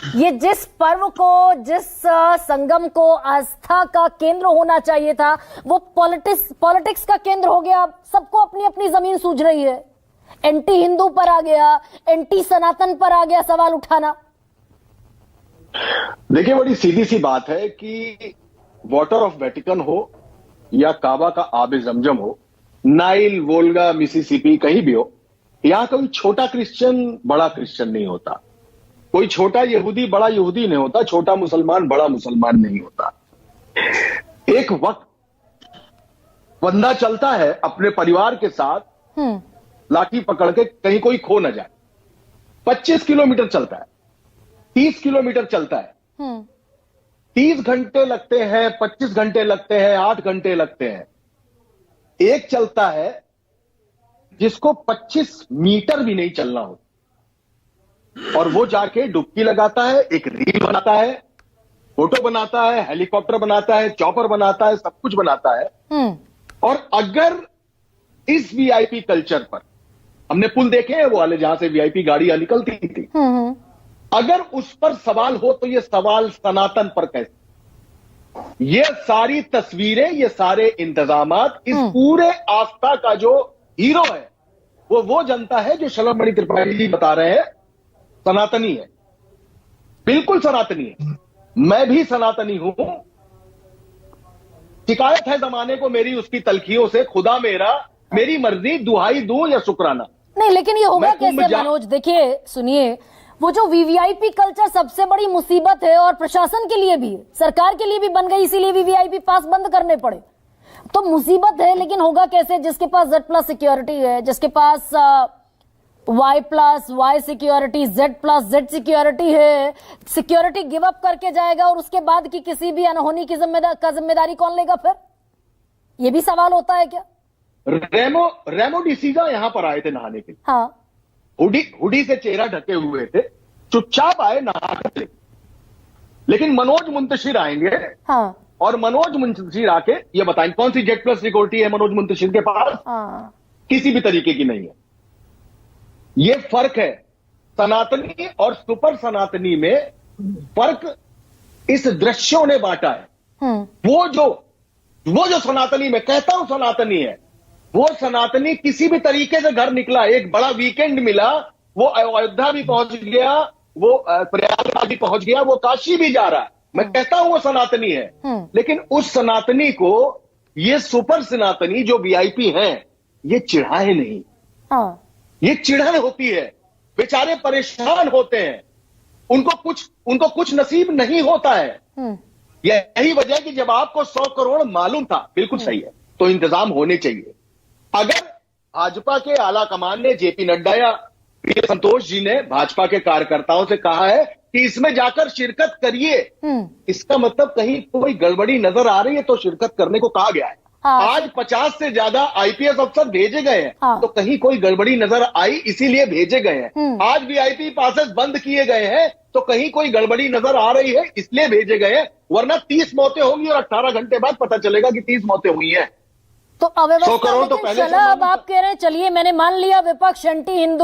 ये जिस पर्व को, जिस संगम को आस्था का केंद्र होना चाहिए था, वो पॉलिटिक्स का केंद्र हो गया। सबको अपनी अपनी जमीन सूझ रही है। एंटी हिंदू पर आ गया, एंटी सनातन पर आ गया सवाल उठाना। देखिए, बड़ी सीधी सी बात है कि वाटर ऑफ वेटिकन हो या काबा का आबे जमजम हो, नाइल, वोल्गा, मिसिसिपी, कहीं भी हो, यहां कोई छोटा क्रिश्चियन बड़ा क्रिश्चियन नहीं होता। कोई छोटा यहूदी बड़ा यहूदी नहीं होता। छोटा मुसलमान बड़ा मुसलमान नहीं होता। एक वक्त बंदा चलता है अपने परिवार के साथ लाठी पकड़ के, कहीं कोई खो न जाए। 25 किलोमीटर चलता है, 30 किलोमीटर चलता है, 30 घंटे लगते हैं, 25 घंटे लगते हैं, 8 घंटे लगते हैं। एक चलता है जिसको 25 मीटर भी नहीं चलना हो, और वो जाके डुबकी लगाता है, एक रील बनाता है, फोटो बनाता है, हेलीकॉप्टर बनाता है, चॉपर बनाता है, सब कुछ बनाता है। और अगर इस वीआईपी कल्चर पर, हमने पुल देखे हैं वो वाले जहां से वीआईपी गाड़ियां निकलती थी, अगर उस पर सवाल हो तो ये सवाल सनातन पर कैसे? ये सारी तस्वीरें, ये सारे इंतजामात, इस पूरे आस्था का जो हीरो है वो जनता है जो शलभमणि त्रिपाठी जी बता रहे हैं सनातनी है। बिल्कुल सनातनी है। मैं भी सनातनी हूं। शिकायत है जमाने को मेरी उसकी तलखियों से, खुदा मेरा, मेरी मर्जी, दुहाई दूं या शुक्राना। नहीं, लेकिन ये होगा कैसे मनोज? देखिए, सुनिए, वो जो वीवीआईपी कल्चर सबसे बड़ी मुसीबत है, और प्रशासन के लिए भी है, सरकार के लिए भी बन गई, इसीलिए वीवीआईपी पास बंद करने पड़े। तो मुसीबत है, लेकिन होगा कैसे? जिसके पास Z+ सिक्योरिटी है, जिसके पास Y+Y सिक्योरिटी, Z+Z सिक्योरिटी है, सिक्योरिटी गिव अप करके जाएगा, और उसके बाद की किसी भी अनहोनी की जिम्मेदारी कौन लेगा फिर? ये भी सवाल होता है क्या? रेमो डिसीजा यहां पर आए थे नहाने के लिए। हाँ, हुडी से चेहरा ढके हुए थे, चुपचाप आए, नहा के। लेकिन मनोज मुंतशिर आएंगे, हाँ, और मनोज मुंतशिर आके ये बताएं कौन सी Z+ सिक्योरिटी है मनोज मुंतशिर के पास? हाँ। किसी भी तरीके की नहीं है। ये फर्क है सनातनी और सुपर सनातनी में। फर्क इस दृश्यों ने बांटा है। वो जो सनातनी, मैं कहता हूं सनातनी है, वो सनातनी किसी भी तरीके से घर निकला, एक बड़ा वीकेंड मिला, वो अयोध्या भी पहुंच गया, वो प्रयागराज भी पहुंच गया, वो काशी भी जा रहा है। मैं कहता हूं वो सनातनी है। लेकिन उस सनातनी को ये सुपर सनातनी जो वीआईपी हैं, ये चिढ़ाए नहीं। हाँ। ये चिढ़न होती है। बेचारे परेशान होते हैं, उनको कुछ नसीब नहीं होता है। यही वजह कि जब आपको 100 करोड़ मालूम था, बिल्कुल सही है, तो इंतजाम होने चाहिए। अगर भाजपा के आला कमान ने, जेपी नड्डा या प्रिय संतोष जी ने भाजपा के कार्यकर्ताओं से कहा है कि इसमें जाकर शिरकत करिए, इसका मतलब कहीं कोई गड़बड़ी नजर आ रही है तो शिरकत करने को कहा गया है। हाँ। आज 50 से ज्यादा आईपीएस अफसर भेजे गए हैं। हाँ। तो कहीं कोई गड़बड़ी नजर आई, इसीलिए भेजे गए हैं। आज वीआईपी पासेस बंद किए गए हैं, तो कहीं कोई गड़बड़ी नजर आ रही है, इसलिए भेजे गए हैं। वरना 30 मौतें होंगी और 18 घंटे बाद पता चलेगा कि 30 मौतें हुई हैं। तो अव्यवस्था, 100 करोड़ तो पहले चला, अब आप कह रहे हैं चलिए मैंने मान लिया विपक्ष एंटी हिंदू